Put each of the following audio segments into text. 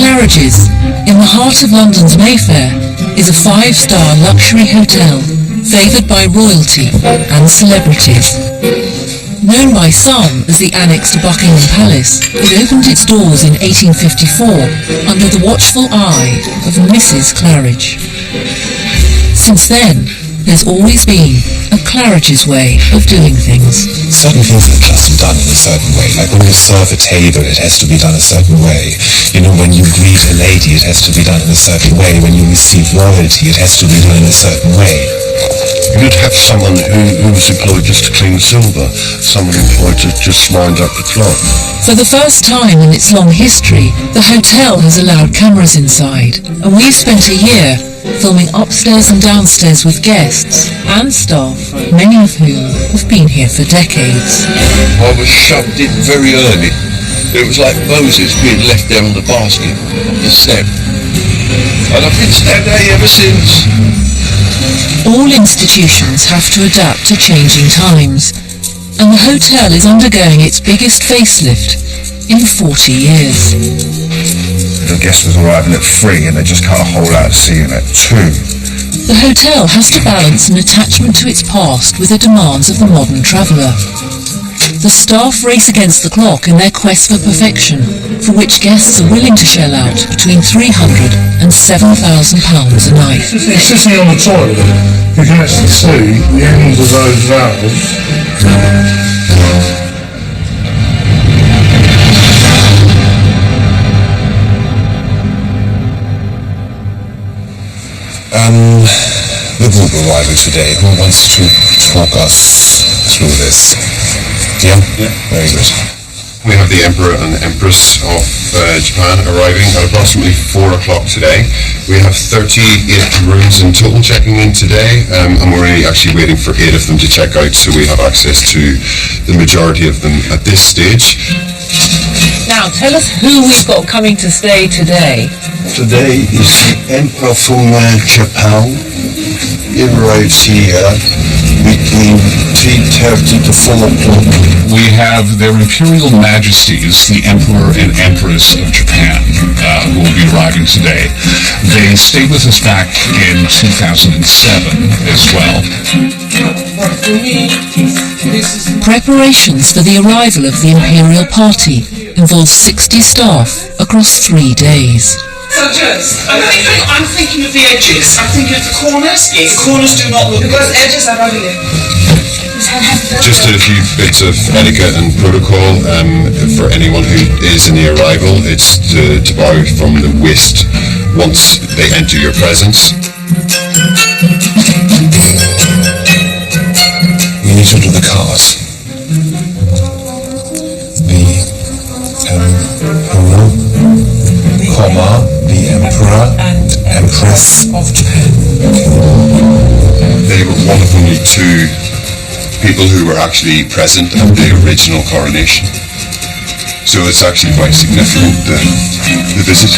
Claridges, in the heart of London's Mayfair, is a 5-star luxury hotel favoured by royalty and celebrities. Known by some as the annex to Buckingham Palace, it opened its doors in 1854 under the watchful eye of Mrs. Claridge. Since then, there's always been a Claridge's way of doing things. Certain things are just done in a certain way. Like when you serve a table, it has to be done a certain way. You know, when you greet a lady, it has to be done in a certain way. When you receive royalty, it has to be done in a certain way. You'd have someone who was employed just to clean silver, someone employed to just wind up the clock. For the first time in its long history, the hotel has allowed cameras inside, and we've spent a year filming upstairs and downstairs with guests and staff, many of whom have been here for decades. I was shoved in very early. It was like Moses being left there on the basket, on the step. And I've been standing there ever since. All institutions have to adapt to changing times, and the hotel is undergoing its biggest facelift in 40 years. The guest was arriving at 3 and they just cut a hole out of the ceiling at 2. The hotel has to balance an attachment to its past with the demands of the modern traveller. The staff race against the clock in their quest for perfection, for which guests are willing to shell out between £300 and £7,000 a night. It's sitting on the toilet. You can actually see the ends of those valves. The group arrival today, who wants to talk us through this? Yeah? Very good. We have the Emperor and Empress of Japan arriving at approximately 4 o'clock today. We have 38 rooms in total checking in today, and we're only actually waiting for 8 of them to check out, so we have access to the majority of them at this stage. Now, tell us who we've got coming to stay today. Today is the Emperor from Japan. He arrives here between 3:30 to 4 o'clock. We have their Imperial Majesties, the Emperor and Empress of Japan, who will be arriving today. They stayed with us back in 2007 as well. Preparations for the arrival of the Imperial Party involve 60 staff across 3 days. I'm thinking of the edges. I'm thinking of the corners. Yes. The corners do not look because edges are ugly. Just a few bits of etiquette and protocol for anyone who is in the arrival. It's to bow from the waist once they enter your presence. We need to do the cars. The Emperor and Empress of Japan. They were one of only 2 people who were actually present at the original coronation. So it's actually quite significant, the visit.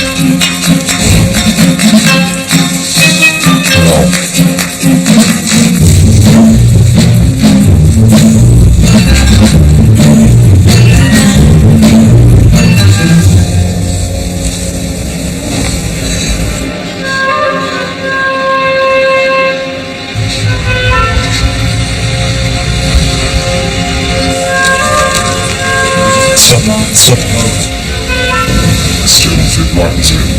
Stop. Sterling Fruit Martin's room.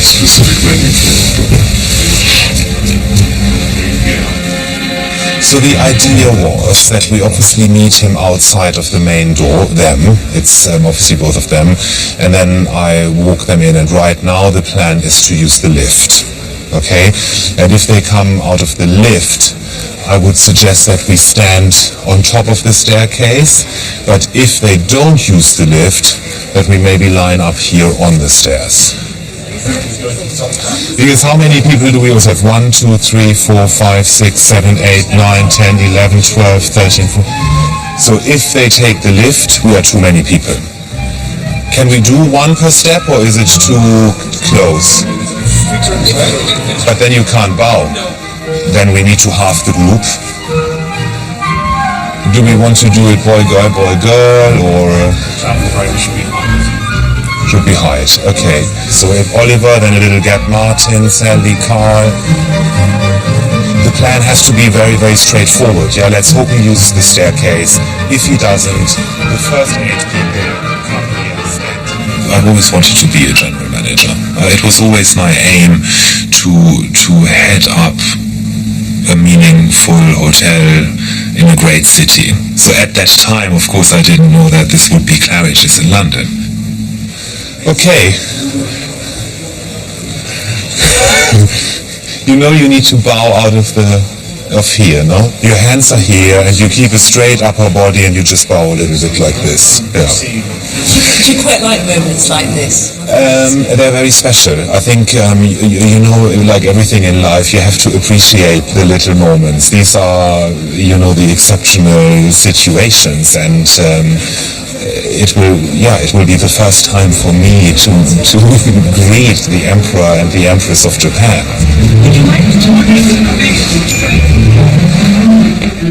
Specific menu So the idea was that we obviously meet him outside of the main door, it's obviously both of them, and then I walk them in, and right now the plan is to use the lift, okay? And if they come out of the lift, I would suggest that we stand on top of the staircase, but if they don't use the lift, that we maybe line up here on the stairs. Because how many people do we always have? 1, 2, 3, 4, 5, 6, 7, 8, 9, 10, 11, 12, 13, 14. So if they take the lift, we are too many people. Can we do 1 per step, or is it too close? But then you can't bow. Then we need to half the group. Do we want to do it boy, girl, or... Should be height. Okay. So if Oliver, then a little gap Martin, Sandy, Carl. The plan has to be very, very straightforward. Yeah, let's hope he uses the staircase. If he doesn't, the first 8 people company instead. I've always wanted to be a general manager. It was always my aim to head up a meaningful hotel in a great city. So at that time, of course, I didn't know that this would be Claridges in London. Okay. You know you need to bow out of here, no? Your hands are here and you keep a straight upper body and you just bow a little bit like this. Yeah. Do you quite like moments like this? They're very special. I think, you know, like everything in life, you have to appreciate the little moments. These are, you know, the exceptional situations, and it will be the first time for me to greet the Emperor and the Empress of Japan.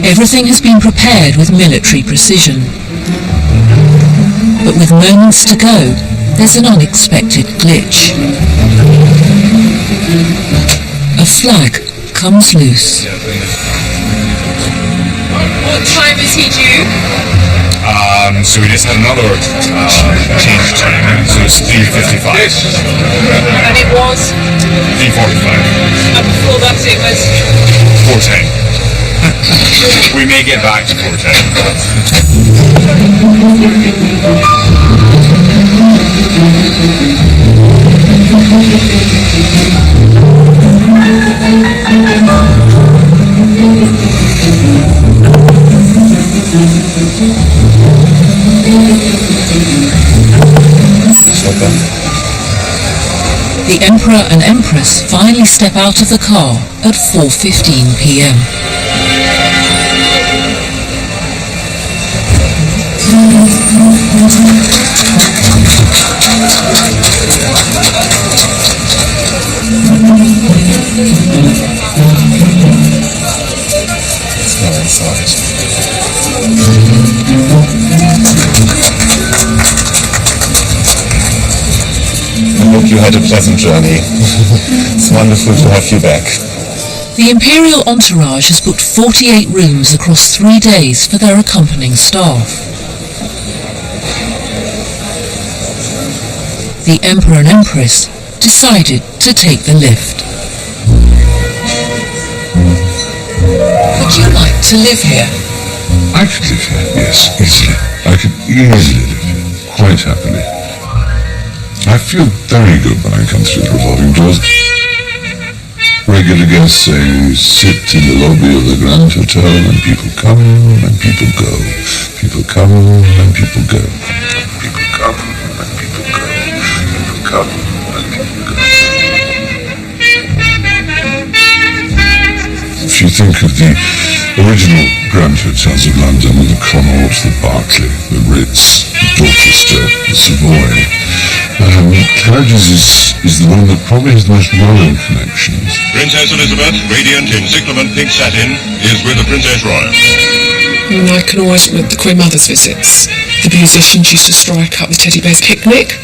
Everything has been prepared with military precision. But with moments to go, there's an unexpected glitch. A flag comes loose. What time is he due? So we just had another change time, so it's 3:55. And it was? 3:45. And before that it was? 4:10. We may get back to 4:10. The Emperor and Empress finally step out of the car at 4:15 p.m. Let's go inside. I hope you had a pleasant journey. It's wonderful to have you back. The Imperial entourage has booked 48 rooms across 3 days for their accompanying staff. The Emperor and Empress decided to take the lift. Would you like to live here? I could live here, yes, easily. I could easily live here, quite happily. I feel very good when I come through the revolving doors. Regular guests say, sit in the lobby of the Grand Hotel, and people come and people go. People come and people go. People come and people go. People come and people go. If you think of the original Grand Hotels of London, the Connaught, the Berkeley, the Ritz, the Dorchester, the Savoy, Claridges is the one that probably has the most royal connections. Princess Elizabeth, radiant in cyclamen pink satin, is with the Princess Royal. And I can always remember the Queen Mother's visits. The musicians used to strike up the Teddy Bears Picnic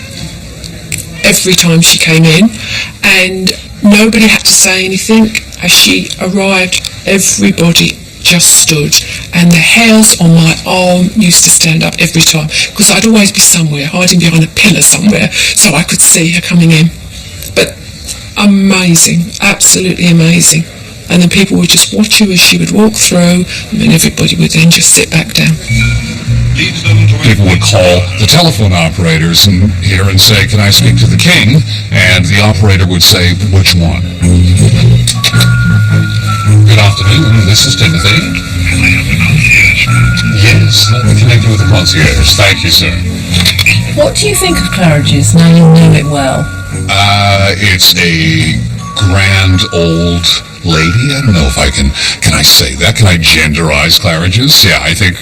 every time she came in, and nobody had to say anything. As she arrived, everybody just stood, and the hairs on my arm used to stand up every time, because I'd always be somewhere, hiding behind a pillar somewhere, so I could see her coming in. But amazing, absolutely amazing. And then people would just watch her as she would walk through, and then everybody would then just sit back down. People would call the telephone operators and here and say, can I speak to the king? And the operator would say, which one? Good afternoon, this is Timothy. Can I have the concierge? Yes, let me connect you with the concierge. Thank you, sir. What do you think of Claridges now you know it well? It's a grand old lady. I don't know if I can I say that? Can I genderize Claridges? Yeah, I think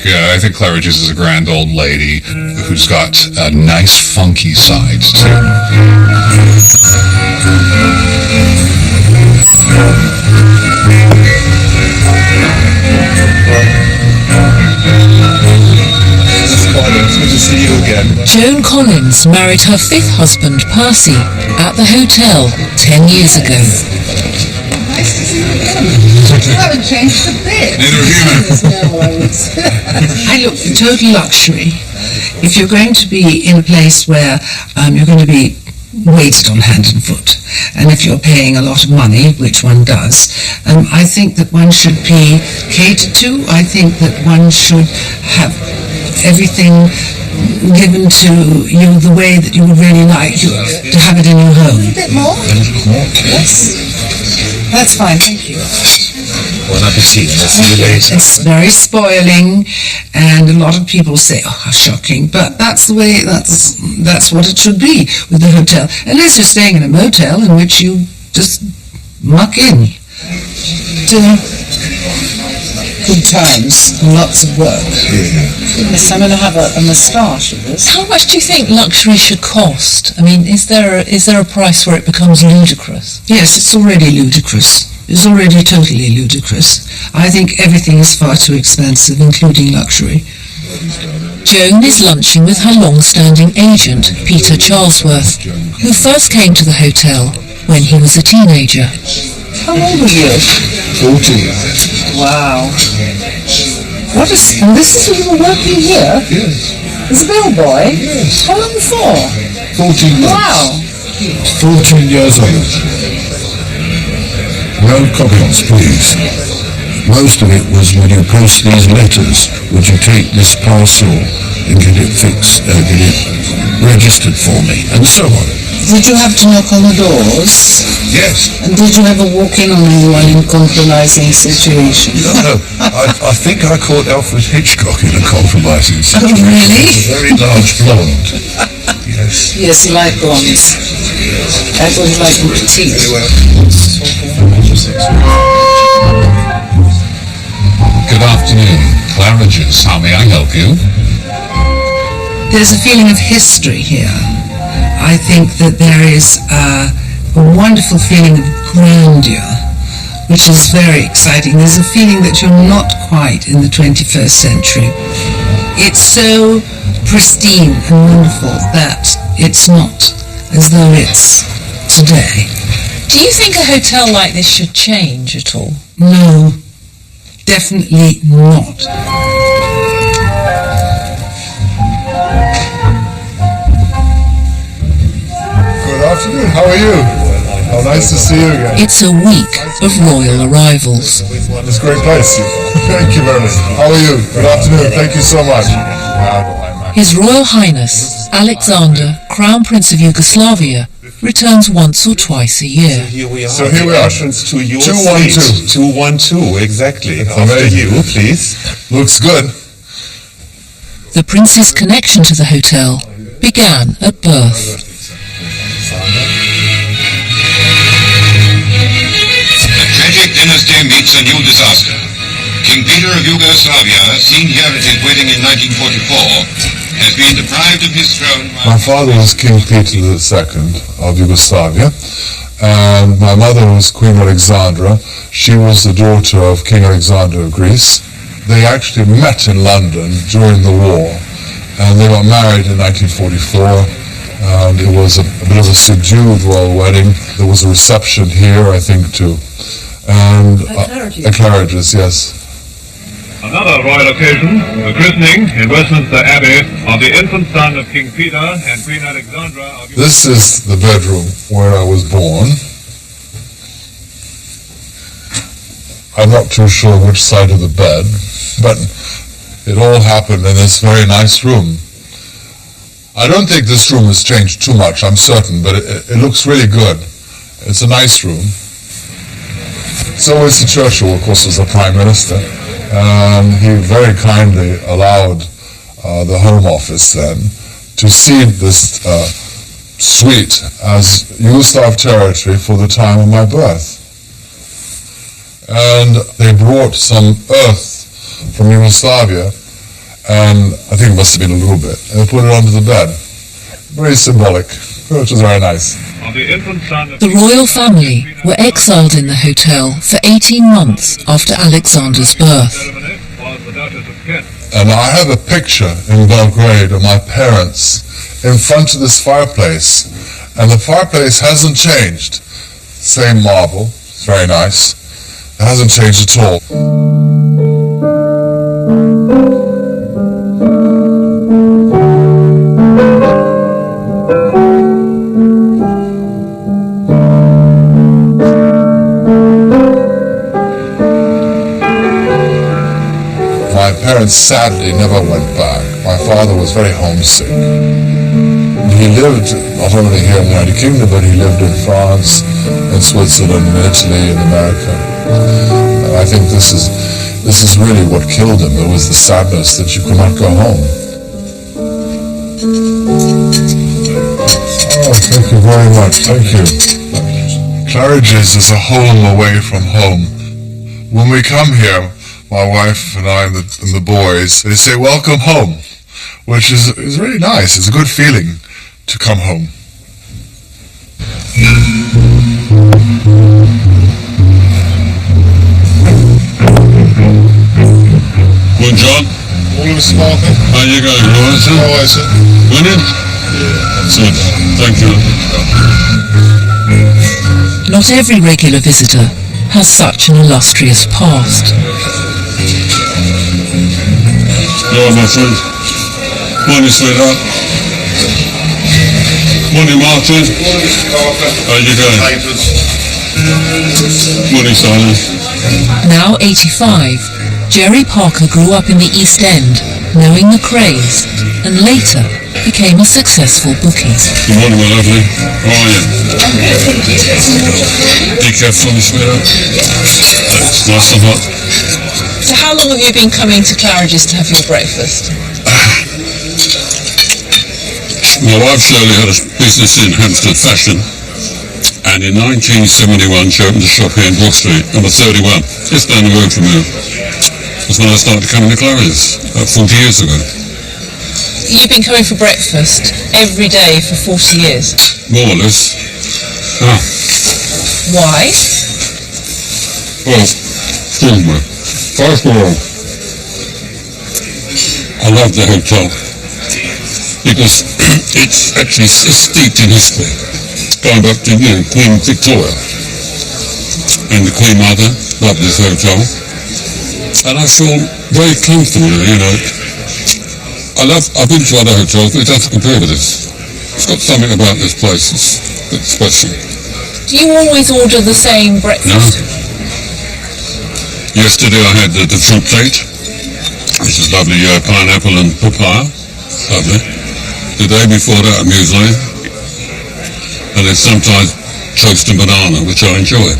Claridges is a grand old lady who's got a nice funky side too. It's good to see you again. Joan Collins married her fifth husband, Percy, at the hotel 10 years ago. You haven't changed a bit. I look for total luxury. If you're going to be in a place where you're going to be waited on hand and foot, and if you're paying a lot of money, which one does, I think that one should be catered to. I think that one should have everything given to you the way that you would really like to have it in your home. A bit more? Yes. That's fine, thank you. Bon appetit. Let's see you later. It's very spoiling, and a lot of people say, "Oh, how shocking!" But that's the way. That's what it should be with the hotel. Unless you're staying in a motel in which you just muck in. Good times and lots of work. Goodness, I'm going to have a moustache of this. How much do you think luxury should cost? I mean, is there a price where it becomes ludicrous? Yes, it's already ludicrous. It's already totally ludicrous. I think everything is far too expensive, including luxury. Joan is lunching with her long-standing agent, Peter Charlesworth, who first came to the hotel when he was a teenager. How old are you? 40. Wow. And this is when you were working here? Yes. As a bellboy? Yes. How long for? 14 months. Wow. 14 years old. No copies, please. Most of it was, would you post these letters? Would you take this parcel and get it fixed, get it registered for me? And so on. Did you have to knock on the doors? Yes. And did you ever walk in on anyone in compromising situations? No, I think I caught Alfred Hitchcock in a compromising situation. Oh, really? A very large blonde. Yes. Yes, he liked blondes. I thought he liked them petite. Good afternoon. Claridges, how may I help you? There's a feeling of history here. I think that there is a wonderful feeling of grandeur, which is very exciting. There's a feeling that you're not quite in the 21st century. It's so pristine and wonderful that it's not as though it's today. Do you think a hotel like this should change at all? No, definitely not. Good afternoon, how are you? How nice to see you again. It's a week of royal arrivals. It's a great place. Thank you very much. How are you? Good afternoon, thank you so much. His Royal Highness, Alexander, Crown Prince of Yugoslavia, returns once or twice a year. Here we are. So here we are. Entrance to your 212. suite. 212, exactly. That's After amazing. you, please. Looks good. The prince's connection to the hotel began at birth. A tragic dynasty meets a new disaster. King Peter of Yugoslavia, seen here at his wedding in 1944, has been deprived of his throne. My father was King Peter II of Yugoslavia, and my mother was Queen Alexandra. She was the daughter of King Alexander of Greece. They actually met in London during the war, and they got married in 1944, and it was a bit of a subdued royal wedding. There was a reception here, I think, too. And at Claridges, yes. Another royal occasion, the christening in Westminster Abbey of the infant son of King Peter and Queen Alexandra of Yugoslavia. This is the bedroom where I was born. I'm not too sure which side of the bed, but it all happened in this very nice room. I don't think this room has changed too much, I'm certain, but it looks really good. It's a nice room. So Winston Churchill, of course, was the Prime Minister. He very kindly allowed the Home Office then to cede this suite as Yugoslav territory for the time of my birth. And they brought some earth from Yugoslavia, and I think it must have been a little bit, and they put it onto the bed. Very symbolic, which was very nice. The royal family were exiled in the hotel for 18 months after Alexander's birth. And I have a picture in Belgrade of my parents in front of this fireplace. And the fireplace hasn't changed. Same marble, it's very nice. It hasn't changed at all. My parents sadly never went back. My father was very homesick. He lived not only here in the United Kingdom, but he lived in France, in Switzerland, in Italy, in America. And I think this is really what killed him. It was the sadness that you could not go home. Oh, thank you very much. Thank you. Claridges is a home away from home. When we come here, my wife and I and the boys, they say, welcome home, which is really nice. It's a good feeling to come home. Good, John. Morning, Mr. Martin. How you going, Lawrence? How are you, sir? Winning? Yeah. Good. Thank you. Not every regular visitor has such an illustrious past. Hello, my friend. Morning, sweetheart. Morning, Martin. How you going? Morning, Simon. Now 85, Jerry Parker grew up in the East End, knowing the craze, and later became a successful bookie. Good morning, my lovely. How are you? Decaf for me, sweetheart. Thanks. Nice and hot. So how long have you been coming to Claridges to have your breakfast? My wife Shirley had a business in Hampstead Fashion, and in 1971 she opened a shop here in Brook Street, number 31, just down the road from here. That's when I started coming to Claridges, about 40 years ago. You've been coming for breakfast every day for 40 years? More or less. Ah. Why? Well, excuse me. First of all, I love the hotel because it's actually steeped in history, going back to Queen Victoria, and the Queen Mother loved this hotel, and I feel very comfortable. I've been to other hotels, but it doesn't compare with this. It's got something about this place that's special. Do you always order the same breakfast? No. Yesterday I had the fruit plate, which is lovely, pineapple and papaya, lovely. The day before that, muesli, and then sometimes toast and banana, which I enjoy.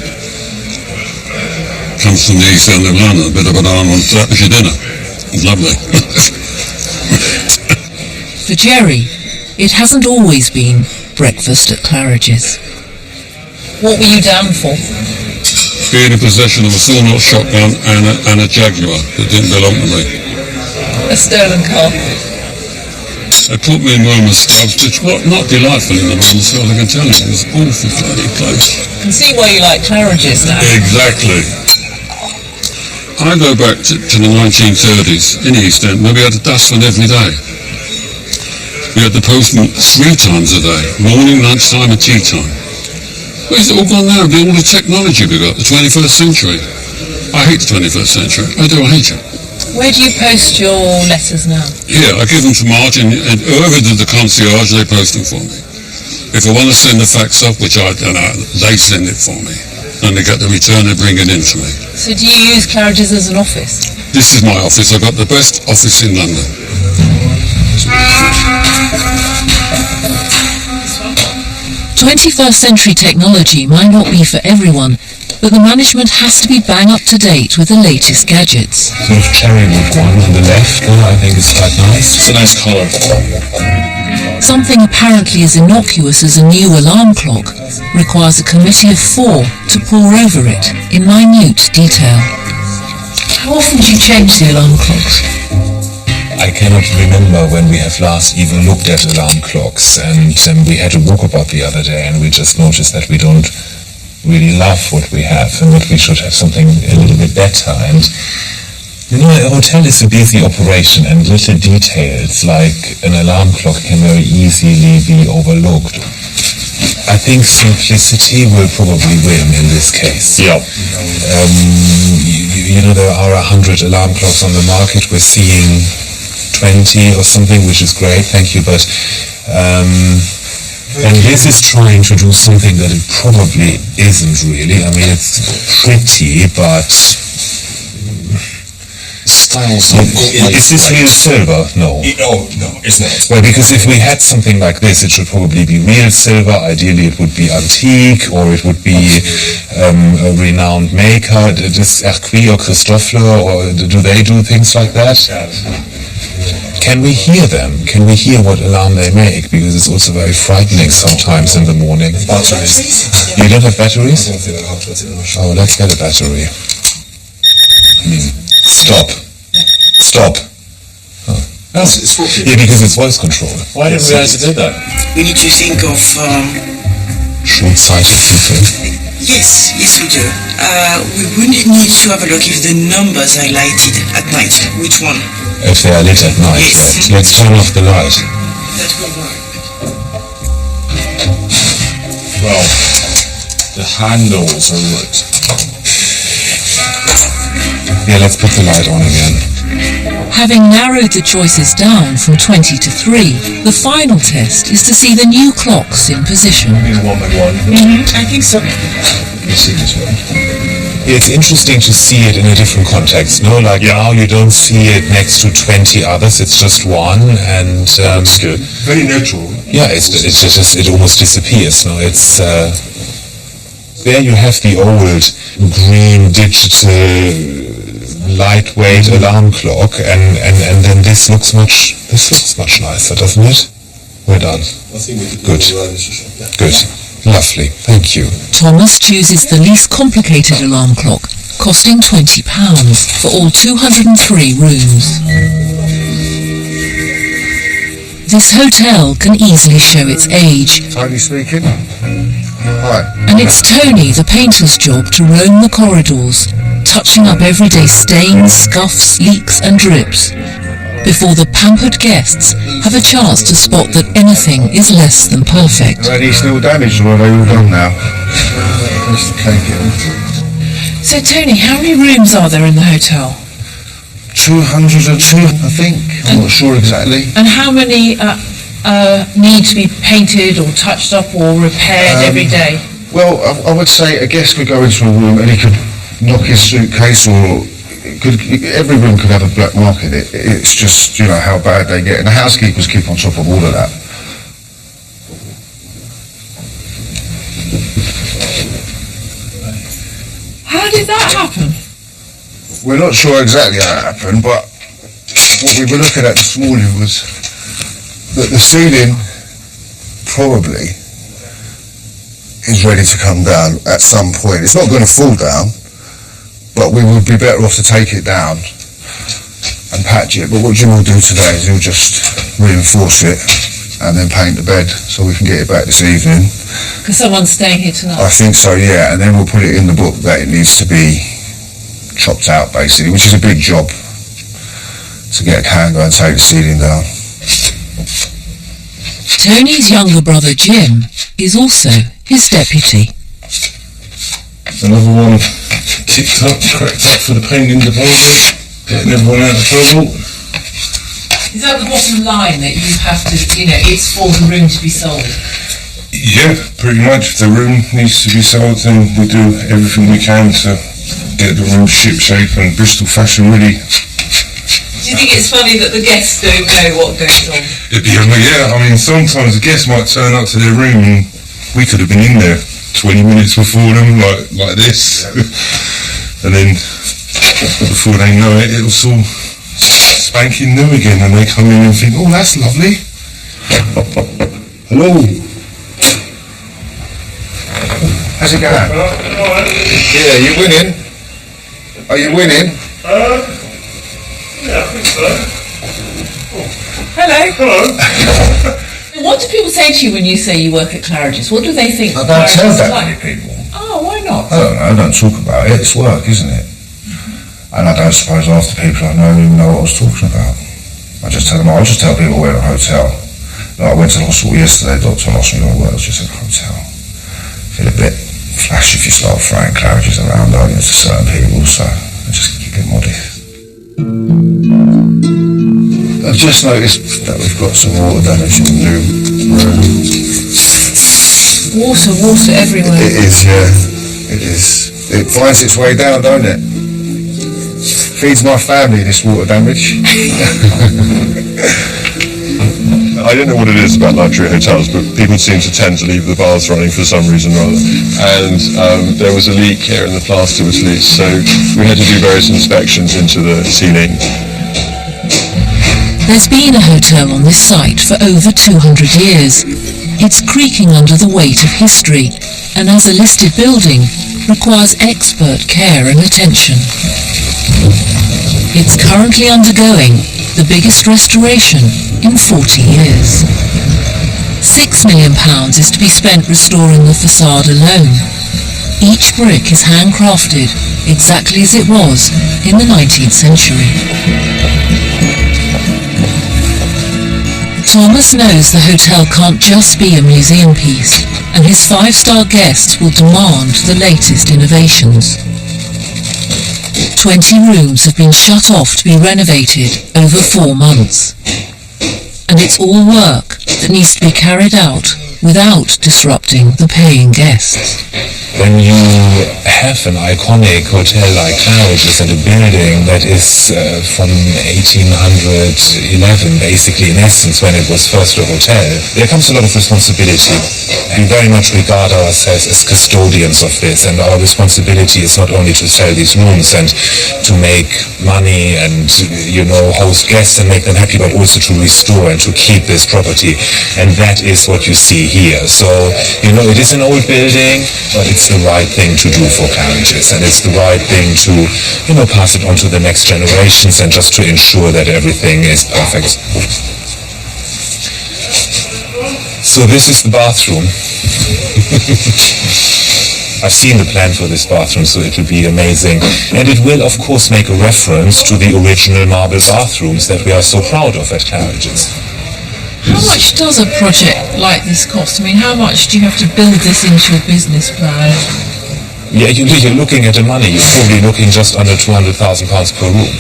Comes from the East End of London, a bit of banana on that as your dinner. It's lovely. For Jerry, it hasn't always been breakfast at Claridges. What were you down for? Being in possession of a full-knot shotgun and a Jaguar that didn't belong to me. A stolen car. They put me in one of the stubs, which was not delightful in the moment, so I can tell you, it was awful bloody place. I can see why you like Claridges now. Exactly. I go back to the 1930s in the East End, where we had a dustman every day. We had the postman 3 times a day, morning, lunchtime and tea time. Where's it all gone now? All the technology we got, the 21st century. I hate the 21st century. I do, I hate it. Where do you post your letters now? Yeah, I give them to Martin, and whoever did the concierge, they post them for me. If I want to send the fax off, which I don't know, they send it for me. And they get the return, they bring it in to me. So do you use Claridges as an office? This is my office. I've got the best office in London. 21st century technology might not be for everyone, but the management has to be bang up to date with the latest gadgets. Sort of cherry wood one on the left, I think it's quite nice. It's a nice colour. Something apparently as innocuous as a new alarm clock requires a committee of 4 to pore over it in minute detail. How often do you change the alarm clocks? I cannot remember when we have last even looked at alarm clocks, and we had a walkabout the other day, and we just noticed that we don't really love what we have and that we should have something a little bit better. And You know, a hotel is a busy operation, and little details like an alarm clock can very easily be overlooked. I think simplicity will probably win in this case. Yeah. You know, there are 100 alarm clocks on the market. We're seeing 20 or something, which is great, thank you, but and this is trying to do something that it probably isn't really. I mean, it's pretty, but styles. Is this real silver? No. Oh, no, it's not. Well, because if we had something like this, it should probably be real silver. Ideally, it would be antique, or it would be a renowned maker. Does Erqui or Christoffler, or do they do things like that? Can we hear them? Can we hear what alarm they make? Because it's also very frightening sometimes in the morning. Batteries. You don't have batteries? Oh, let's get a battery. Stop. Stop. Oh. Yeah, because it's voice control. Why didn't we realize it did that? We need to think of... Short-sighted people. Yes, we do. We would need to have a look if the numbers are lighted at night. Which one? If they are lit at night, yes. Let's turn off the light. That will work. Well, the handles are lit. Yeah, let's put the light on again. Having narrowed the choices down from 20 to 3, the final test is to see the new clocks in position. One by one. I think so. You see this one? It's interesting to see it in a different context, no? Like now you don't see it next to 20 others, it's just one, and... That's good. Very natural. Yeah, it almost disappears, no? It's... there you have the old green digital lightweight alarm clock, and then this looks much nicer, doesn't it? We're done. Good. Good. Lovely. Thank you. Thomas chooses the least complicated alarm clock, costing £20 for all 203 rooms. This hotel can easily show its age. Tony speaking. Hi. And it's Tony, the painter's job, to roam the corridors, touching up everyday stains, scuffs, leaks and drips, before the pampered guests have a chance to spot that anything is less than perfect. Are any still damaged, or are they all done now? So Tony, how many rooms are there in the hotel? 202, I think. I'm not sure exactly. And how many need to be painted or touched up or repaired every day? Well, I would say a guest could go into a room and he could knock his suitcase, or every room could have a black mark in it. It's just, you know, how bad they get. And the housekeepers keep on top of all of that. How did that happen? We're not sure exactly how it happened, but what we were looking at this morning was that the ceiling probably is ready to come down at some point. It's not going to fall down, but we would be better off to take it down and patch it. But what Jim will do today is he'll just reinforce it and then paint the bed so we can get it back this evening. Because someone's staying here tonight? I think so, yeah, and then we'll put it in the book that it needs to be chopped out, basically, which is a big job to get a can go and take the ceiling down. Tony's younger brother Jim is also his deputy. Another one ticked up, cracked up for the painting department, getting everyone out of trouble. Is that the bottom line, that you have to, you know, it's for the room to be sold? Yeah, pretty much. If the room needs to be sold, then we do everything we can to get the room ship shape and Bristol fashion ready. Do you think it's funny that the guests don't know what goes on? Yeah, I mean, sometimes the guests might turn up to their room and we could have been in there 20 minutes before them, like this. And then, before they know it, it was all spanking new again, and they come in and think, oh, that's lovely. Hello. How's it going? Yeah, you winning? Are you winning? Yeah, I think so. Hello. Hello. What do people say to you when you say you work at Claridges? What do they think? I don't tell Claridges is that like? many people. Oh, why not? I don't know, I don't talk about it. It's work, isn't it? And I don't suppose half the people I know even know what I was talking about. I'll just tell people we're in a hotel. Like I went to the hospital yesterday, doctor asked me what else, just in a hotel. Feel a bit flash if you start throwing Claridges around, don't you, to certain people, so I just keep it modest. I've just noticed that we've got some water damage in the new room. Water everywhere. It is, yeah. It is. It finds its way down, don't it? Feeds my family, this water damage. I don't know what it is about luxury hotels, but people seem to tend to leave the baths running for some reason or other. And there was a leak here and the plaster was loose, so we had to do various inspections into the ceiling. There's been a hotel on this site for over 200 years. It's creaking under the weight of history, and as a listed building, requires expert care and attention. It's currently undergoing the biggest restoration in 40 years. £6 million is to be spent restoring the facade alone. Each brick is handcrafted exactly as it was in the 19th century. Thomas knows the hotel can't just be a museum piece, and his 5-star guests will demand the latest innovations. 20 rooms have been shut off to be renovated over 4 months. And it's all work that needs to be carried out without disrupting the paying guests. When you have an iconic hotel like Claridges and a building that is from 1811, basically in essence when it was first a hotel, there comes a lot of responsibility. We very much regard ourselves as custodians of this, and our responsibility is not only to sell these rooms and to make money and, host guests and make them happy, but also to restore and to keep this property. And that is what you see here. So, it is an old building, but it's the right thing to do for Claridges, and it's the right thing to, pass it on to the next generations and just to ensure that everything is perfect. So this is the bathroom. I've seen the plan for this bathroom, so it will be amazing. And it will, of course, make a reference to the original marble bathrooms that we are so proud of at Claridges. How much does a project like this cost? I mean, how much do you have to build this into your business plan? Yeah, you're looking at the money. You're probably looking just under £200,000 per room.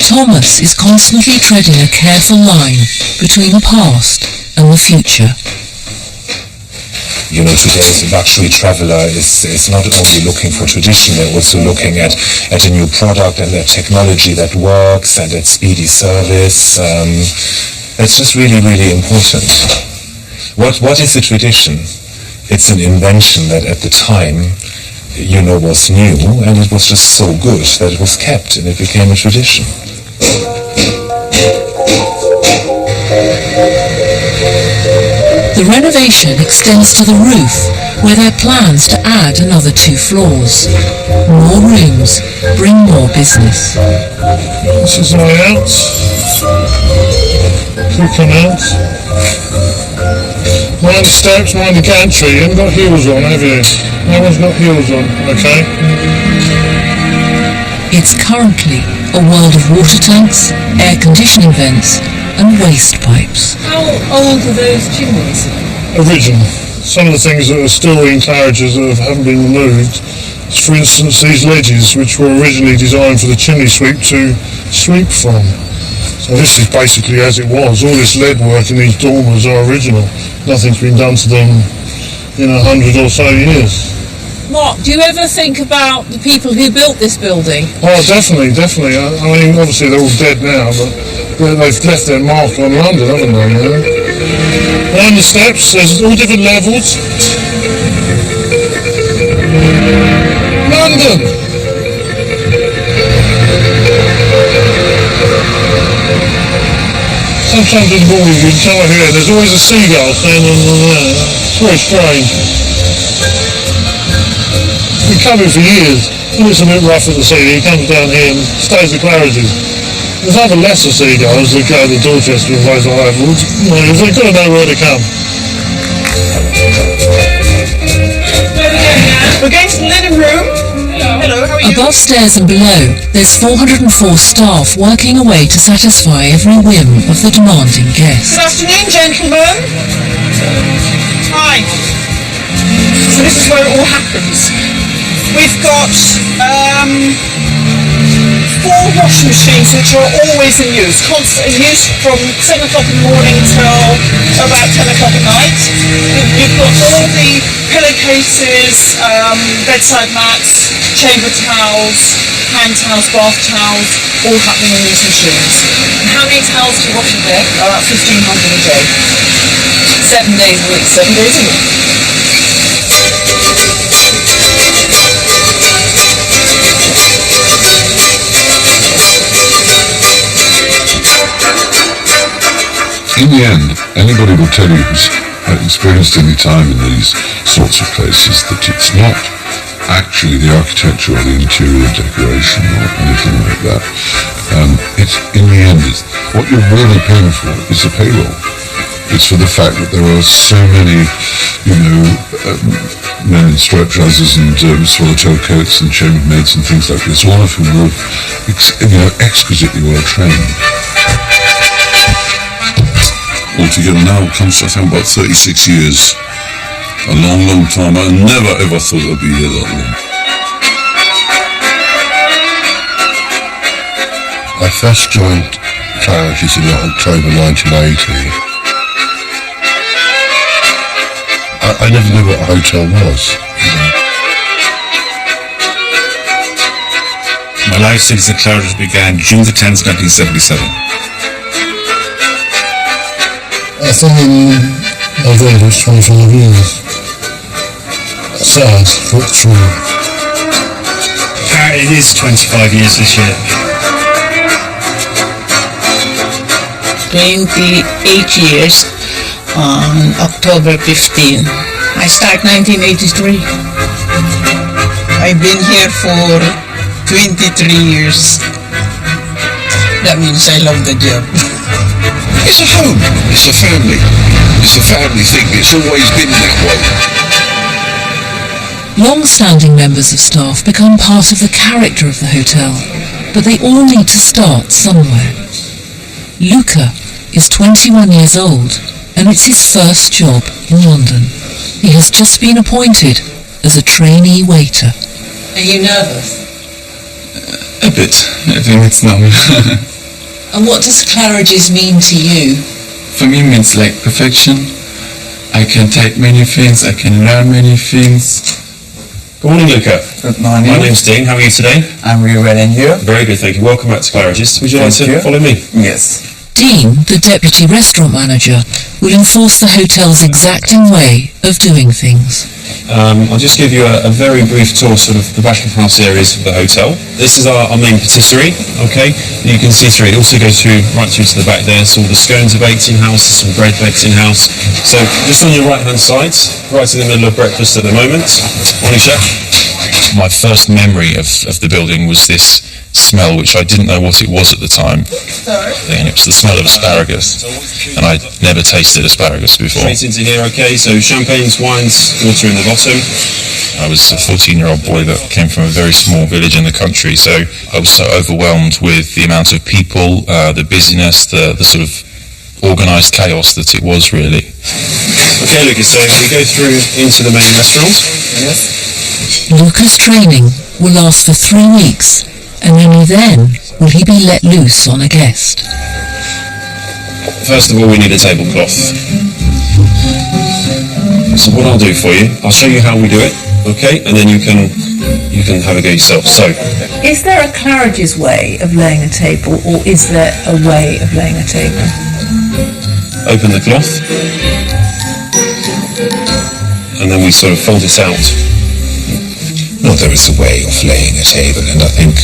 Thomas is constantly treading a careful line between the past and the future. Today's luxury traveler is not only looking for tradition, they're also looking at a new product and at technology that works and at speedy service. That's just really, really important. What is a tradition? It's an invention that at the time, was new, and it was just so good that it was kept and it became a tradition. The renovation extends to the roof, where there are plans to add another 2 floors. More rooms bring more business. This is my house. Cooking house. Mind the steps, mind the gantry. You haven't got heels on, have you? No one's got heels on, okay? It's currently a world of water tanks, air conditioning vents, and waste pipes. How old are those chimneys? Original. Some of the things that are still in Claridges that haven't been removed, for instance these ledges which were originally designed for the chimney sweep to sweep from. So this is basically as it was. All this lead work in these dormers are original. Nothing's been done to them in 100 or so years. Mark, do you ever think about the people who built this building? Oh, definitely. I mean, obviously they're all dead now, but they've left their mark on London, haven't they? Down the steps, there's all different levels. London! Sometimes in the morning you can't hear, there's always a seagull standing on there. It's very strange. We come here for years. When it's a bit rough at the sea, he comes down here and stays at Claridges. There's other lesser seagulls that go to Dorchester and places like that. They've got to know where to come. Where are we going now? We're going to the living room. Hello, how are you? Above stairs and below, there's 404 staff working away to satisfy every whim of the demanding guest. Good afternoon, gentlemen. Hi. So this is where it all happens. We've got 4 washing machines which are always in use, constant in use from 7 o'clock in the morning till about 10 o'clock at night. You've got all the pillowcases, bedside mats, chamber towels, hand towels, bath towels, all happening in these machines. And how many towels do you wash a day? About 1,500 a day. 7 days a week. 7 days a week. In the end, anybody will tell you who's experienced any time in these sorts of places that it's not actually the architecture or the interior decoration or anything like that. It's in the end, what you're really paying for is the payroll. It's for the fact that there are so many, men in striped trousers and swallowtail coats and chambermaids and things like this, all of whom are, exquisitely well trained. Altogether now it comes to, I think, about 36 years. A long, long time. I never ever thought I'd be here that long. I first joined Claridges in October 1980. I never knew what a hotel was. My life studies at Claridges began June the 10th, 1977. I think in November it's 25 years. Sad, but true. It is 25 years this year. 28 years on October 15. I start 1983. I've been here for 23 years. That means I love the job. It's a home. It's a family. It's a family thing. It's always been that way. Long-standing members of staff become part of the character of the hotel, but they all need to start somewhere. Luca is 21 years old, and it's his first job in London. He has just been appointed as a trainee waiter. Are you nervous? A bit. I think it's normal. And what does Claridges mean to you? For me, it means like perfection. I can type many things. I can learn many things. Good morning, Luca. Good morning. My name's Dean. How are you today? I'm really well, and you? Very good, thank you. Welcome back to Claridges. Would you like to follow me? Yes. Dean, the deputy restaurant manager, will enforce the hotel's exacting way of doing things. I'll just give you a very brief tour, sort of the back of house areas of the hotel. This is our main patisserie, okay? You can see through it. Also goes right through to the back there. So all the scones are baked in-house, some bread baked in-house. So just on your right-hand side, right in the middle of breakfast at the moment. Morning, chef. My first memory of the building was this smell, which I didn't know what it was at the time. And it was the smell of asparagus, and I'd never tasted asparagus before. Straight into here, okay, so champagnes, wines, water in the bottom. I was a 14-year-old boy that came from a very small village in the country, so I was so overwhelmed with the amount of people, the busyness, the sort of organised chaos that it was, really. Okay, Lucas, so we go through into the main restaurant. Yes. Luca's training will last for 3 weeks, and only then will he be let loose on a guest. First of all, we need a tablecloth. So what I'll do for you, I'll show you how we do it, okay? And then you can have a go yourself. So, Is there a Claridges way of laying a table, or is there a way of laying a table? open the cloth, and then we sort of fold it out. No, there is a way of laying a table, and I think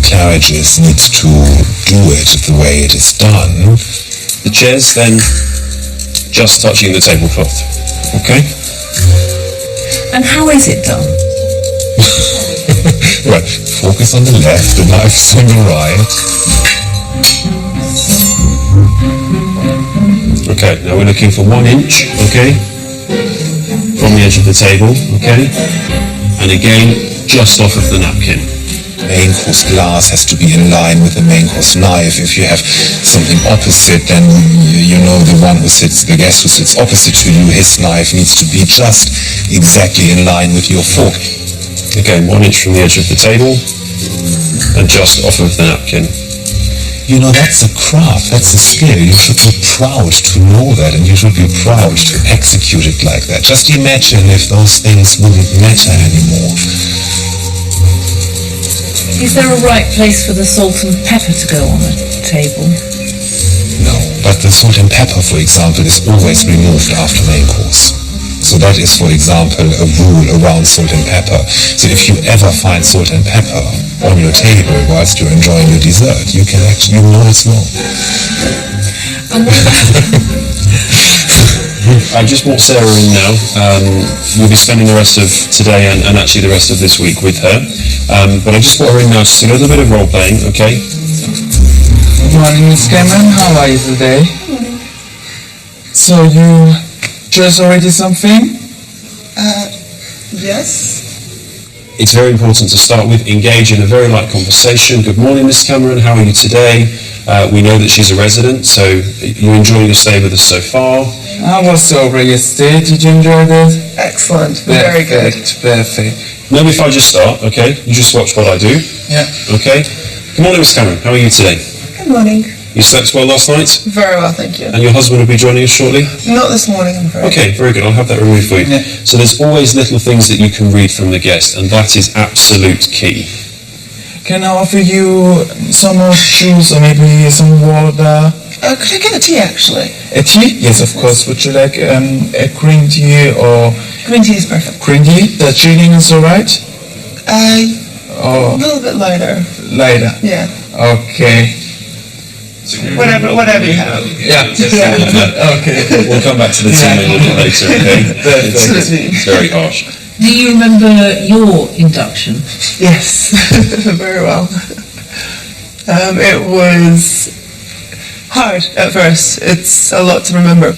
Claridges needs to do it the way it is done. The chairs then just touching the tablecloth, okay? And how is it done? Right, focus on the left, the knife's on the right. Okay, now we're looking for 1 inch, okay, from the edge of the table, okay, and again, just off of the napkin. Main course glass has to be in line with the main course knife. If you have something opposite, then you know the guest who sits opposite to you, his knife needs to be just exactly in line with your fork. Again, 1 inch from the edge of the table and just off of the napkin. You know, that's a craft, that's a skill. You should be proud to know that, and you should be proud to execute it like that. Just imagine if those things wouldn't matter anymore. Is there a right place for the salt and pepper to go on a table? No, but the salt and pepper, for example, is always removed after main course. So that is, for example, a rule around salt and pepper. So if you ever find salt and pepper on your table whilst you're enjoying your dessert, you can actually know it's wrong. I just brought Sarah in now. We'll be spending the rest of today and actually the rest of this week with her. But I just brought her in now to do a little bit of role playing, okay? Good morning, Miss Cameron. How are you today? So you dressed already something? Yes. It's very important to start with, engage in a very light conversation. Good morning, Miss Cameron. How are you today? We know that she's a resident, so you enjoying your stay with us so far? I was over yesterday. Did you enjoy it? Excellent. Very good. Perfect. Maybe if I just start, okay? You just watch what I do. Yeah. Okay? Good morning, Miss Cameron. How are you today? Good morning. You slept well last night? Very well, thank you. And your husband will be joining us shortly? Not this morning, I'm afraid. Okay, very good. I'll have that removed for you. Yeah. So there's always little things that you can read from the guest, and that is absolute key. Can I offer you some more juice or maybe some water? Could I get a tea, actually? A tea? Yes, of course. Would you like a green tea or... Green tea is perfect. Green tea? The chilling is alright? A little bit lighter. Lighter? Yeah. Okay. Whatever you have. Yeah. Okay. We'll come back to the tea a little later, okay? It's very harsh. Do you remember your induction? Yes, very well. It was hard at first. It's a lot to remember.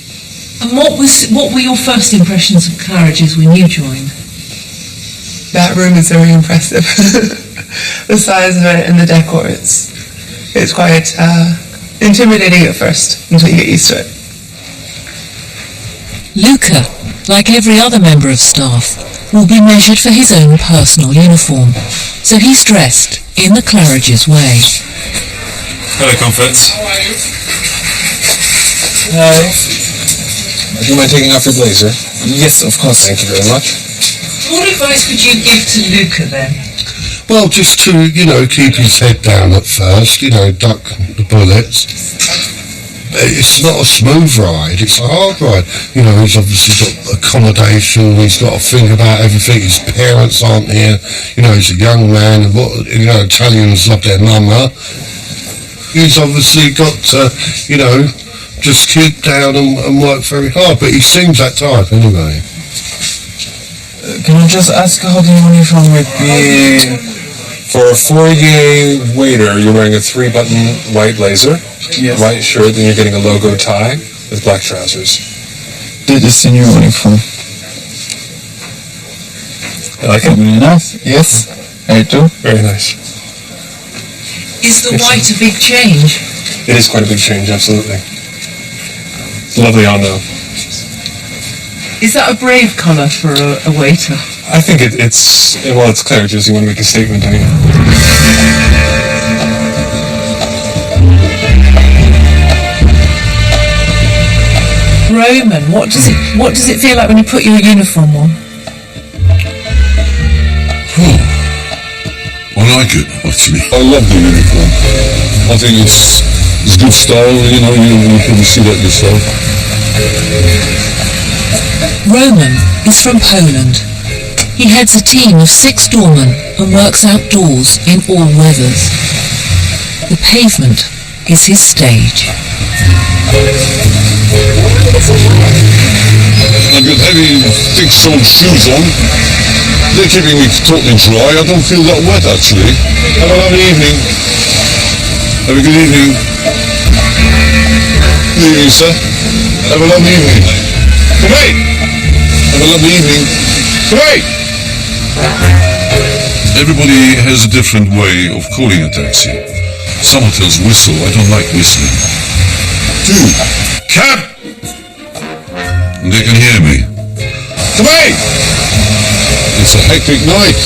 And what were your first impressions of Claridges when you joined? That room is very impressive. The size of it and the decor, it's quite intimidating at first until you get used to it. Luca, like every other member of staff, will be measured for his own personal uniform, so he's dressed in the Claridges way. Hello, Comforts. How are you? Hi. Do you mind taking off your blazer? Yes, of course. Thank you very much. What advice would you give to Luca then? Well, just to, keep his head down at first, duck the bullets. It's not a smooth ride, it's a hard ride. He's obviously got accommodation, he's got to think about everything, his parents aren't here, he's a young man, and Italians love their mama. He's obviously got to, just keep down and work very hard, but he seems that type anyway. Can I just ask how the uniform would be? For a foyer waiter, you're wearing a 3-button white blazer, Yes. white shirt, then you're getting a logo tie with black trousers. That is the new uniform. You like it? Really nice. Yes, I do. Very nice. Is the white a big change? It is quite a big change, absolutely. It's lovely on though. Is that a brave colour for a waiter? I think it's Claridges. You want to make a statement, don't you? Roman, what does it feel like when you put your uniform on? I like it, actually. I love the uniform. I think it's good style, you can see that yourself. Roman is from Poland. He heads a team of 6 doormen and works outdoors in all weathers. The pavement is his stage. I've got heavy, thick-soled shoes on. They're keeping me totally dry. I don't feel that wet, actually. Have a lovely evening. Have a good evening. Good evening, sir. Have a lovely evening. Good night. Have a lovely evening. Good night. Everybody has a different way of calling a taxi. Some hotels whistle. I don't like whistling. 2. Cab! And they can hear me. Come on! It's a hectic night.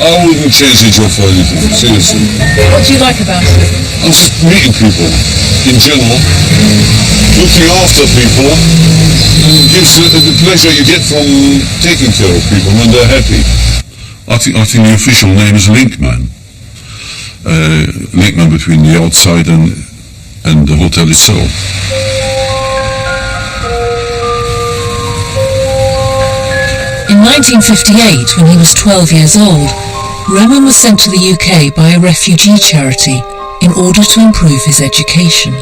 I wouldn't change the job for anything, seriously. What do you like about it? Just meeting people, in general, looking after people, and gives the pleasure you get from taking care of people when they're happy. I think the official name is linkman. Linkman between the outside and the hotel itself. In 1958, when he was 12 years old, Roman was sent to the UK by a refugee charity in order to improve his education.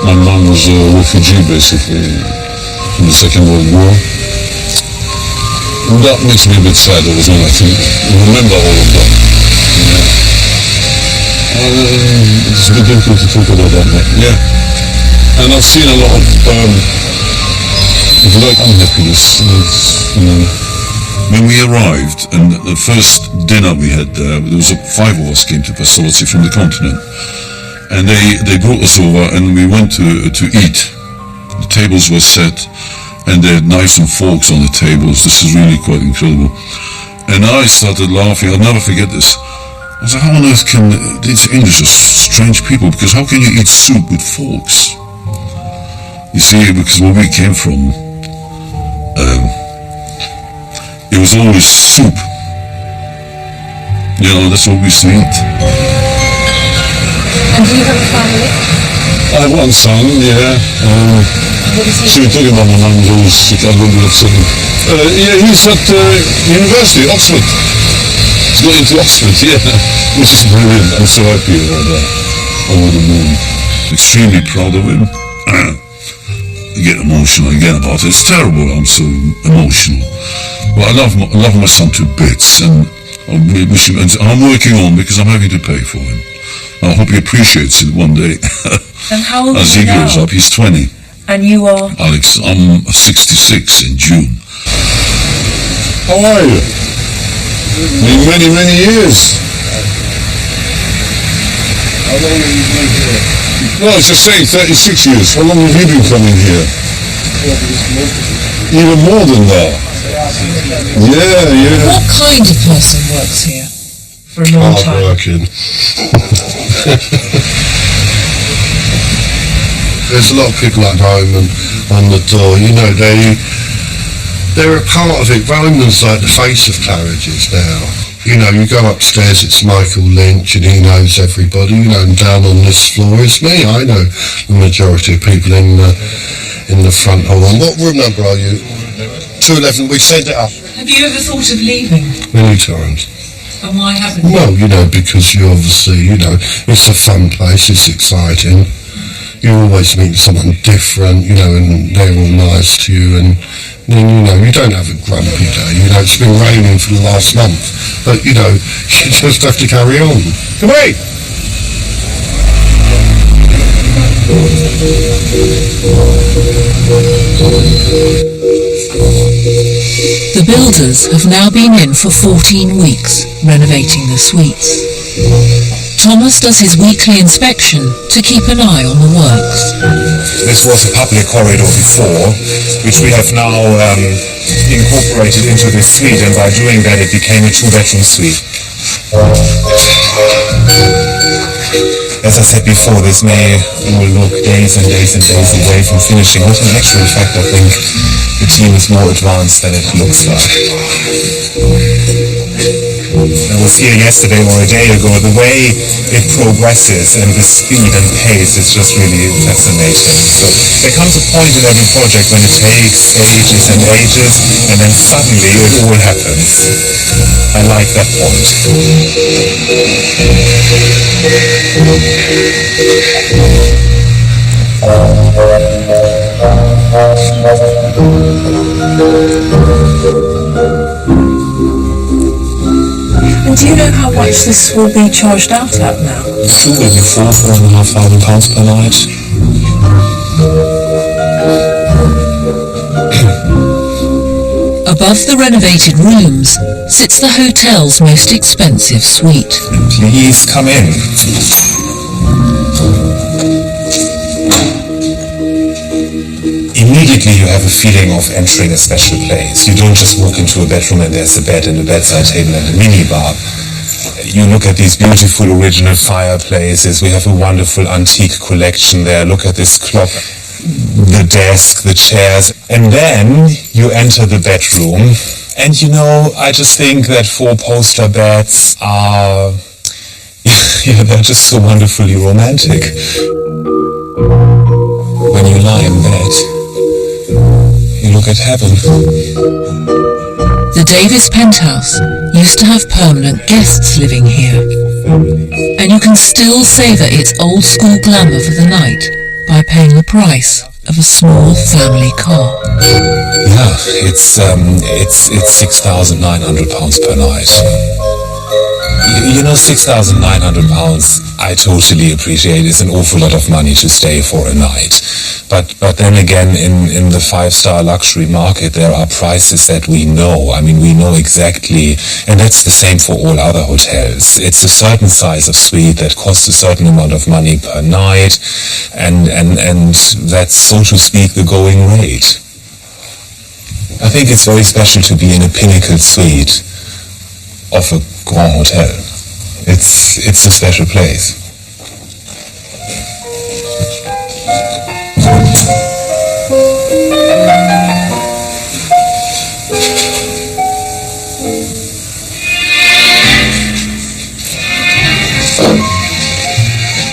My mum was a refugee, basically, in the Second World War. And that makes me a bit sad as well, I think. I remember all of that. Yeah. It's a bit difficult to talk about that, but yeah. And I've seen a lot of, if you like, unhappiness. When we arrived, and the first dinner we had there was 5 of us came to Pastorzi from the continent. And they brought us over and we went to eat. The tables were set and they had knives and forks on the tables. This is really quite incredible. And I started laughing. I'll never forget this. I was like, how on earth can these English are strange people, because how can you eat soup with forks? You see, because where we came from, it was always soup. You know, that's what we used to eat. And do you have a family? I have one son, yeah. So you're talking about my mum who's always sick, a little bit upset. Yeah, he's at university, Oxford. He's got into Oxford, yeah. Which is brilliant. I'm so happy about that. Over the moon. Extremely proud of him. I get emotional again about it. It's terrible, I'm so emotional. But I love my son to bits, and I'm working on, because I'm having to pay for him. I hope he appreciates it one day. And how old as is he he grows now? up, he's 20. And you are? Alex, I'm 66 in June. How are you? Many, many years. How long have you been here? No, I was just saying 36 years. How long have you been coming here? Even more than that. Yeah. What kind of person works here for a long time? Hard-working. There's a lot of people at home and on the door, you know, they're a part of it. Roman's like the face of Claridges now. You know, you go upstairs, it's Michael Lynch and he knows everybody, you know, and down on this floor it's me. I know the majority of people in the front. Hold on, what room number are you? 211, we sent it up. Have you ever thought of leaving? Many times. And why haven't you? Well, you know, because you obviously, you know, it's a fun place, it's exciting. You always meet someone different, you know, and they're all nice to you, and then, you know, you don't have a grumpy day. You know, it's been raining for the last month, but, you know, you just have to carry on. Come on! The builders have now been in for 14 weeks, renovating the suites. Thomas does his weekly inspection to keep an eye on the works. This was a public corridor before, which we have now incorporated into this suite, and by doing that it became a 2-bedroom suite. As I said before, this may look days and days and days away from finishing, but in actual fact I think the team is more advanced than it looks like. I was here yesterday or a day ago. The way it progresses and the speed and pace is just really fascinating. So there comes a point in every project when it takes ages and ages, and then suddenly it all happens. I like that point. And do you know how much this will be charged out at now? I think maybe £4,500 per night. Above the renovated rooms sits the hotel's most expensive suite. Please come in. Immediately you have a feeling of entering a special place. You don't just walk into a bedroom and there's a bed and a bedside table and a minibar. You look at these beautiful original fireplaces. We have a wonderful antique collection there. Look at this clock, the desk, the chairs. And then you enter the bedroom. And you know, I just think that 4-poster beds are, yeah, they're just so wonderfully romantic. When you lie in bed, you look at heaven. The Davis penthouse used to have permanent guests living here, and you can still savour its old school glamour for the night by paying the price of a small family car. Yeah, it's £6,900 per night. You know, £6,900, I totally appreciate. It's an awful lot of money to stay for a night. But then again, in the 5-star luxury market, there are prices that we know. I mean, we know exactly, and that's the same for all other hotels. It's a certain size of suite that costs a certain amount of money per night, and that's, so to speak, the going rate. I think it's very special to be in a pinnacle suite of a Grand Hotel. It's a special place.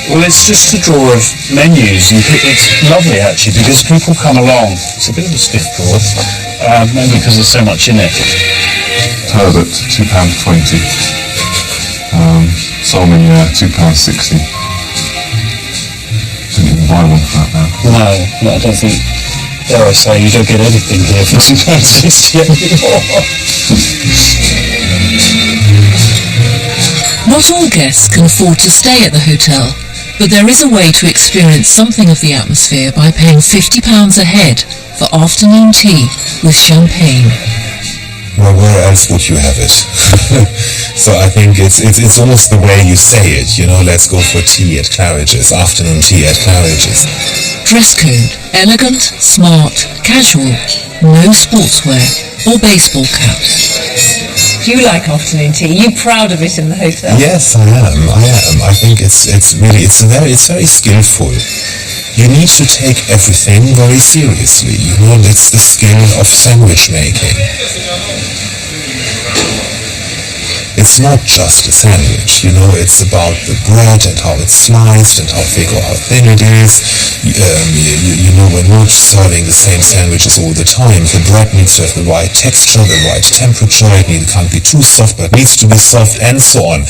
Well, it's just a drawer of menus, and it's lovely actually because people come along. It's a bit of a stiff drawer, maybe because there's so much in it. Herbert, £2.20. Solomon, £2.60. Didn't even buy one for that now. No, I don't think. Dare I say, you don't get anything here for £2.60 anymore. Not all guests can afford to stay at the hotel, but there is a way to experience something of the atmosphere by paying £50 a head for afternoon tea with champagne. Well, where else would you have it? So I think it's almost the way you say it, you know, let's go for tea at Claridges, afternoon tea at Claridges. Dress code, elegant, smart, casual, no sportswear or baseball caps. Do you like afternoon tea? Are you proud of it in the hotel? Yes, I am. I think it's very skillful. You need to take everything very seriously. You know, it's the skill of sandwich making. It's not just a sandwich, you know, it's about the bread and how it's sliced and how thick or how thin it is. You know, we're not serving the same sandwiches all the time. The bread needs to have the right texture, the right temperature, it can't be too soft but needs to be soft, and so on.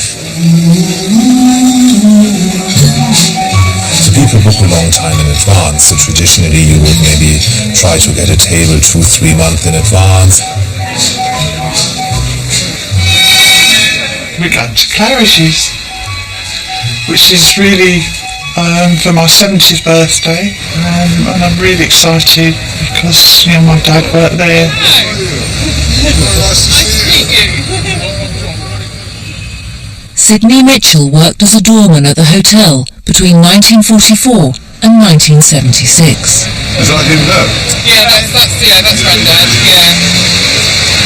So people book a long time in advance, so traditionally you would maybe try to get a table 2-3 months in advance. We're going to Claridges, which is really for my 70th birthday, and I'm really excited because, you know, my dad worked there. Sidney Mitchell worked as a doorman at the hotel between 1944 and 1976. Is that him there? That's Grandad, yeah.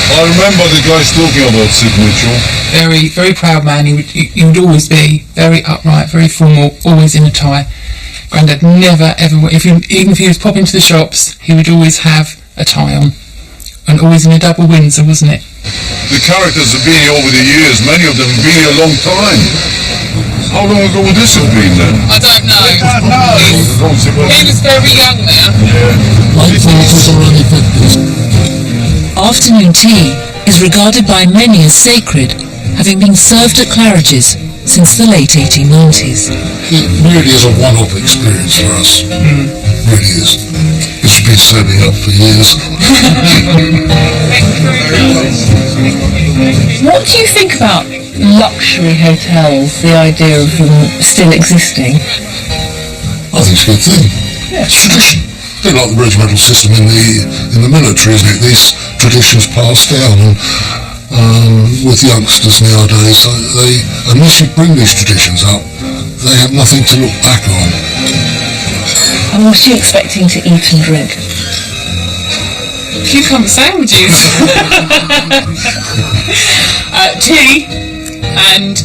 I remember the guys talking about Sid Mitchell. Very, very proud man. He would always be very upright, very formal, always in a tie. Grandad never ever, even if he was popping to the shops, he would always have a tie on, and always in a double Windsor, wasn't it? The characters have been here over the years. Many of them have been here a long time. How long ago would this have been then? I don't know. He was very young there. Afternoon tea is regarded by many as sacred, having been served at Claridges since the late 1890s. It really is a one-off experience for us. Really is. It's been serving up for years. What do you think about luxury hotels, the idea of them still existing? I think it's a good thing. Yeah. It's tradition. a bit like the regimental system in the military, isn't it? These traditions pass down, and with youngsters nowadays, they unless you bring these traditions up, they have nothing to look back on. And what are you expecting to eat and drink? Cucumber sandwiches. Tea and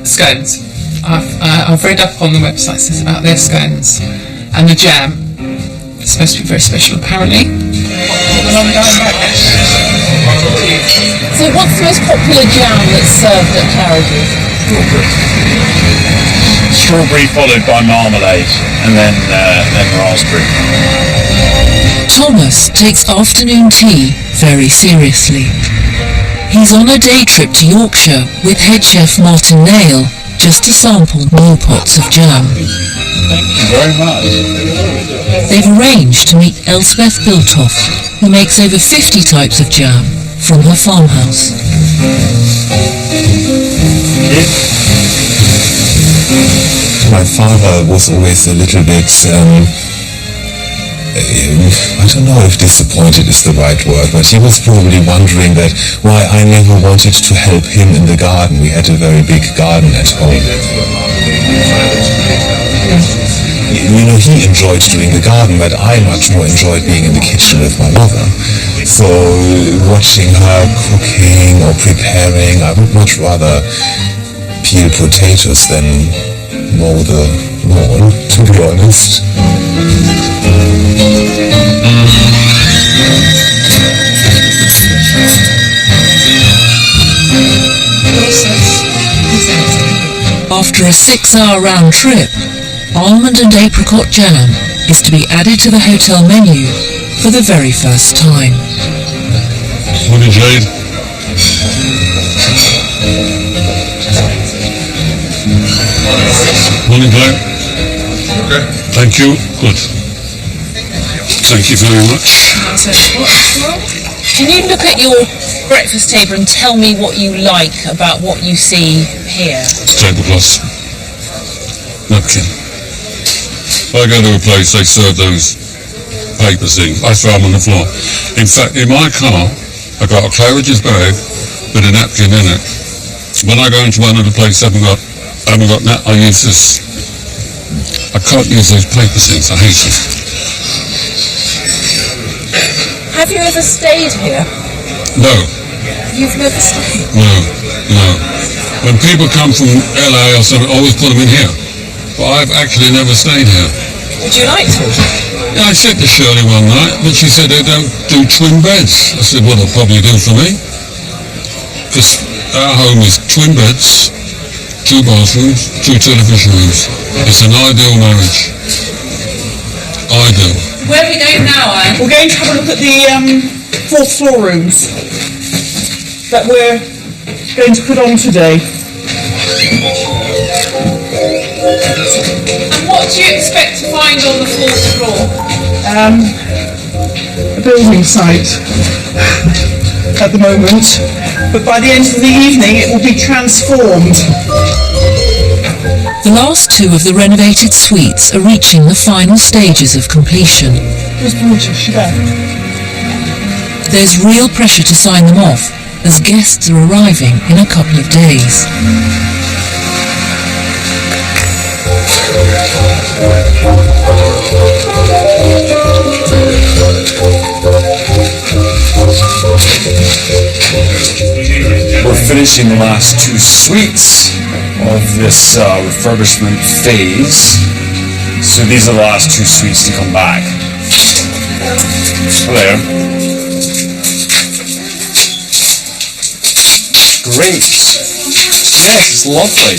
scones. I've read up on the websites about their scones. And the jam. It's supposed to be very special apparently. So what's the most popular jam that's served at Claridges? Strawberry followed by marmalade, and then raspberry. Thomas takes afternoon tea very seriously. He's on a day trip to Yorkshire with head chef Martin Nail just to sample new pots of jam. Thank you very much. They've arranged to meet Elspeth Biltoft, who makes over 50 types of jam from her farmhouse. My father was always a little bit, I don't know if disappointed is the right word, but he was probably wondering that why I never wanted to help him in the garden. We had a very big garden at home. You know, he enjoyed doing the garden, but I much more enjoyed being in the kitchen with my mother. So watching her cooking or preparing, I would much rather peel potatoes than mow the lawn, to be honest. After a 6-hour round trip, almond and apricot jam is to be added to the hotel menu for the very first time. Morning, Jade. Morning, Glenn. Okay. Thank you. Good. Thank you very much. Can you look at your breakfast table and tell me what you like about what you see here? Tablecloths. Napkin. I go to a place, they serve those paper things. I throw them on the floor. In fact, in my car, I got a Claridges bag with a napkin in it. When I go into one of the places I haven't got that, I use this. I can't use those paper things, I hate them. Have you ever stayed here? No. You've never stayed? No. When people come from LA or something, I always put them in here. But I've actually never stayed here. Would you like to? Yeah, I said to Shirley one night, but she said they don't do twin beds. I said, well, they'll probably do for me. Because our home is twin beds, 2 bathrooms, 2 television rooms. It's an ideal marriage. Ideal. Where are we going now, Anne? We're going to have a look at the 4th floor rooms that we're going to put on today. And what do you expect to find on the 4th floor? A building site at the moment, but by the end of the evening it will be transformed. The last 2 of the renovated suites are reaching the final stages of completion. There's real pressure to sign them off, as guests are arriving in a couple of days. We're finishing the last 2 suites of this refurbishment phase. So these are the last 2 suites to come back. Hello. Great. Yes, it's lovely.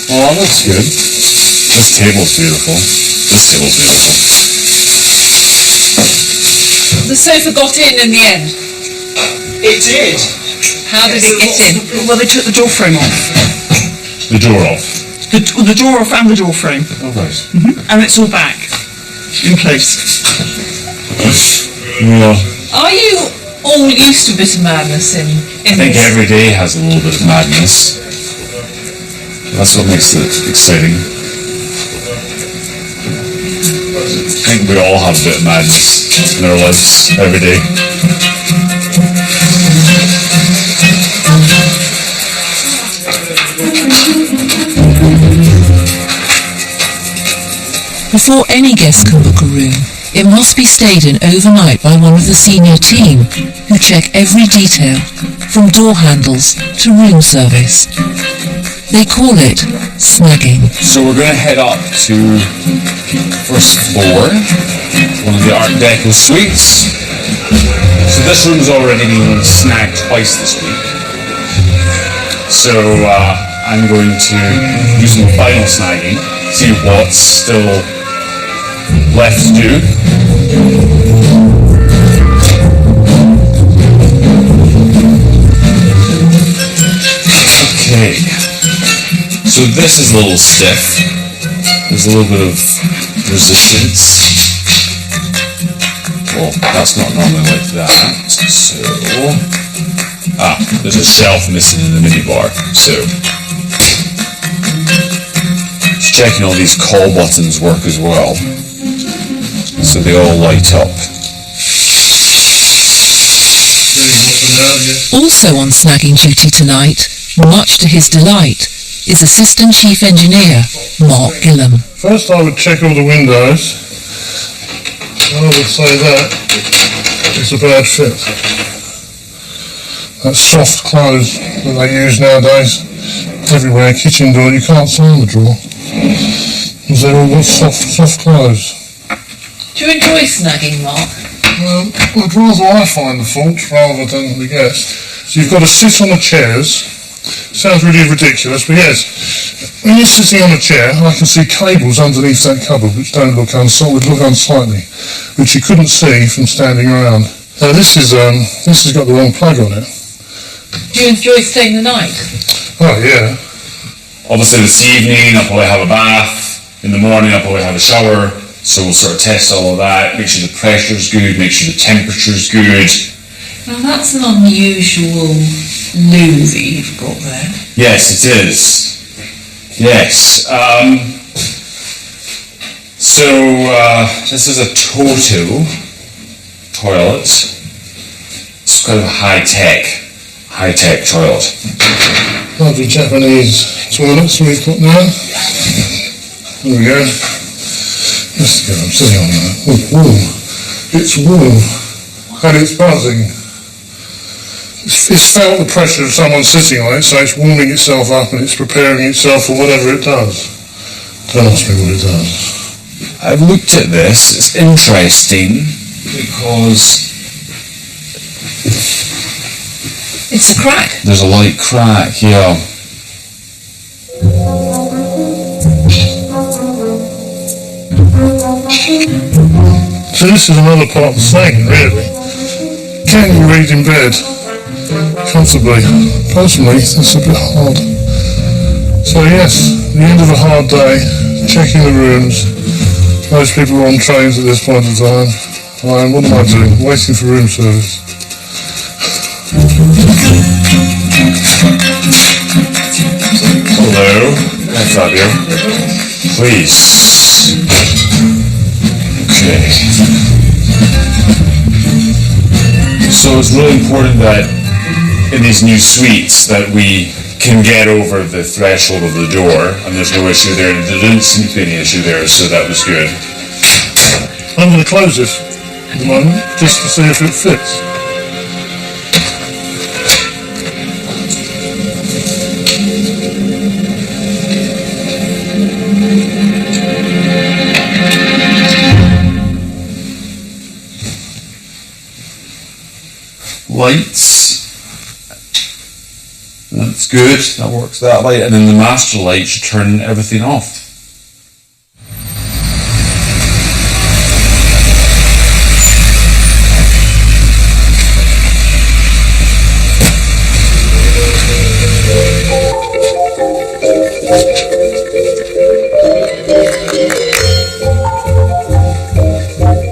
Well, that looks good. This table's beautiful. This table's beautiful. The sofa got in the end? It did. How did it get in? Well, they took the door frame off. The door off? The door off and the door frame. Oh, right. And it's all back in place. Yeah. Are you all used to a bit of madness in I think this? every day has a little bit of madness. That's what makes it exciting. we all have a bit of madness in our lives every day. Before any guest can book a room, it must be stayed in overnight by one of the senior team, who check every detail, from door handles to room service. They call it snagging. So we're going to head up to first floor, one of the Art Deco suites. So this room's already been snagged twice this week. So I'm going to do some final snagging, see what's still left to do. Okay, so this is a little stiff. There's a little bit of resistance. Well, that's not normally like that. So, there's a shelf missing in the minibar. So, just checking all these call buttons work as well, so they all light up. Also on snagging duty tonight, much to his delight, is Assistant Chief Engineer Mark Gillam. First I would check all the windows, and I would say that it's a bad fit. That soft close that they use nowadays everywhere, kitchen door, you can't sign the drawer, because they're all got soft close. Do you enjoy snagging, Mark? Well, I'd rather I find the fault rather than the guest. So you've got to sit on the chairs. Sounds really ridiculous, but yes. When you're sitting on a chair, I can see cables underneath that cupboard which would look unsightly, which you couldn't see from standing around. Now this has got the wrong plug on it. Do you enjoy staying the night? Oh yeah. Obviously this evening I'll probably have a bath. In the morning I'll probably have a shower. So we'll sort of test all of that, make sure the pressure's good, make sure the temperature's good. Now that's an unusual loo that you've got there. Yes, it is. Yes. So this is a Toto toilet. It's kind of a high-tech toilet. Lovely Japanese toilets we've got now. There we go. Let's get I'm sitting on that. Oh, warm. It's warm. And it's buzzing. It's felt the pressure of someone sitting on it, so it's warming itself up and it's preparing itself for whatever it does. Don't ask me what it does. I've looked at this. It's interesting because it's a crack. There's a light crack, yeah. So this is another part of the snagging, really. Can you read in bed comfortably? Personally, that's a bit hard. So yes, the end of a hard day, checking the rooms. Most people are on trains at this point in time. What am I doing? Waiting for room service. Hello, Fabio. Please. Okay. So it's really important that in these new suites that we can get over the threshold of the door, and there's no issue there. There didn't seem to be any issue there, so that was good. I'm going to close this at the moment, just to see if it fits. Lights. That's good. That works that light, and then the master light should turn everything off.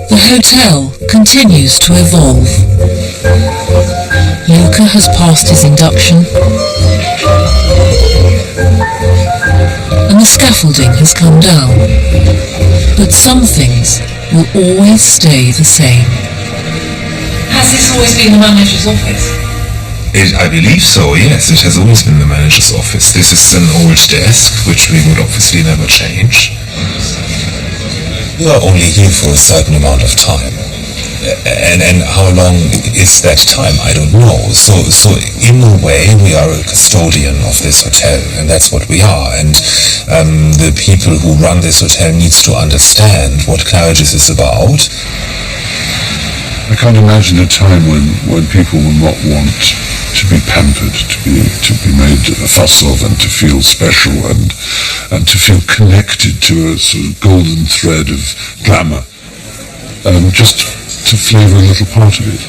The hotel continues to evolve. Luca has passed his induction, and the scaffolding has come down. But some things will always stay the same. Has this always been the manager's office? I believe so, yes. It has always been the manager's office. This is an old desk, which we would obviously never change. We are only here for a certain amount of time. And how long is that time? I don't know. So in a way, we are a custodian of this hotel, and that's what we are. And the people who run this hotel needs to understand what Claridges is about. I can't imagine a time when people will not want to be pampered, to be made a fuss of, and to feel special, and to feel connected to a sort of golden thread of glamour, just to flavour a little part of it.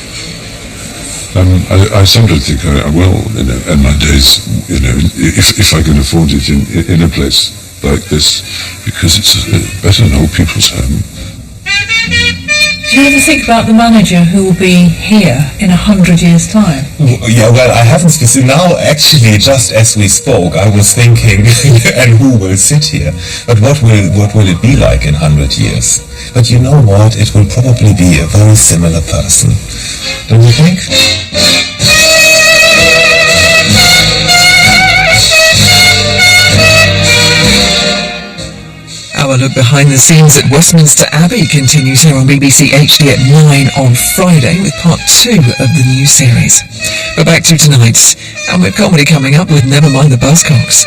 I sometimes think I will, in my days, if I can afford it in a place like this, because it's better than old people's home. Do you ever think about the manager who will be here in 100 years' time? Yeah, well, I haven't specific. Now, actually, just as we spoke, I was thinking, and who will sit here? But what will it be like in 100 years? But you know what? It will probably be a very similar person. Don't you think? Our look behind the scenes at Westminster Abbey continues here on BBC HD at 9 on Friday with part 2 of the new series. But back to tonight, and with comedy coming up with Never Mind the Buzzcocks.